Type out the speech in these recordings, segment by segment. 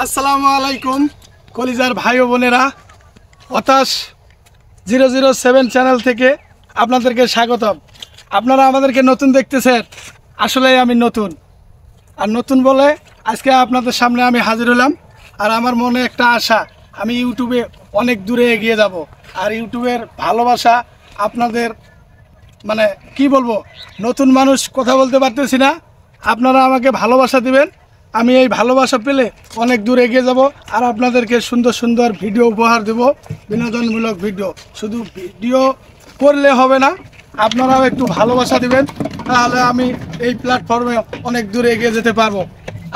আসসালামু আলাইকুম কলিজার ভাই ও বোনেরা, হতাশ 007 চ্যানেল থেকে আপনাদেরকে স্বাগতম। আপনারা আমাদেরকে নতুন দেখতেছেন, আসলে আমি নতুন আর নতুন বলে আজকে আপনাদের সামনে আমি হাজির হলাম। আর আমার মনে একটা আশা, আমি ইউটিউবে অনেক দূরে এগিয়ে যাব। আর ইউটিউবের ভালোবাসা আপনাদের মানে কি বলবো, নতুন মানুষ কথা বলতে পারতেছি না, আপনারা আমাকে ভালোবাসা দিবেন। আমি এই ভালোবাসা পেলে অনেক দূর এগিয়ে যাব। আর আপনাদেরকে সুন্দর সুন্দর ভিডিও উপহার দেব, বিনোদনমূলক ভিডিও। শুধু ভিডিও করলে হবে না, আপনারাও একটু ভালোবাসা দিবেন, তাহলে আমি এই প্ল্যাটফর্মে অনেক দূরে এগিয়ে যেতে পারবো।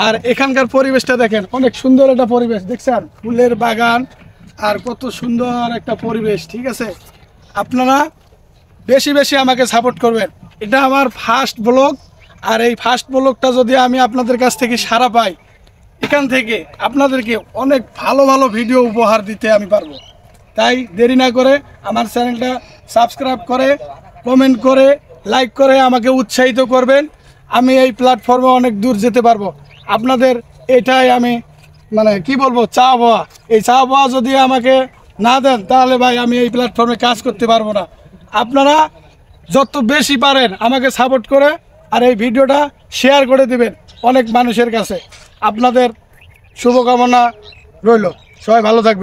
আর এখানকার পরিবেশটা দেখেন, অনেক সুন্দর একটা পরিবেশ, দেখছেন ফুলের বাগান আর কত সুন্দর একটা পরিবেশ। ঠিক আছে, আপনারা বেশি বেশি আমাকে সাপোর্ট করবেন। এটা আমার ফার্স্ট ব্লগ, আর এই ফার্স্ট ব্লগটা যদি আমি আপনাদের কাছ থেকে সাড়া পাই, এখান থেকে আপনাদেরকে অনেক ভালো ভালো ভিডিও উপহার দিতে আমি পারবো। তাই দেরি না করে আমার চ্যানেলটা সাবস্ক্রাইব করে, কমেন্ট করে, লাইক করে আমাকে উৎসাহিত করবেন। আমি এই প্ল্যাটফর্মে অনেক দূর যেতে পারবো। আপনাদের এটাই আমি মানে কি বলবো, চা পাওয়া। এই চা পাওয়া যদি আমাকে না দেন, তাহলে ভাই আমি এই প্ল্যাটফর্মে কাজ করতে পারবো না। আপনারা যত বেশি পারেন আমাকে সাপোর্ট করে আর এই ভিডিওটা শেয়ার করে দিবেন অনেক মানুষের কাছে। আপনাদের শুভকামনা রইল, সবাই ভালো থাকবেন।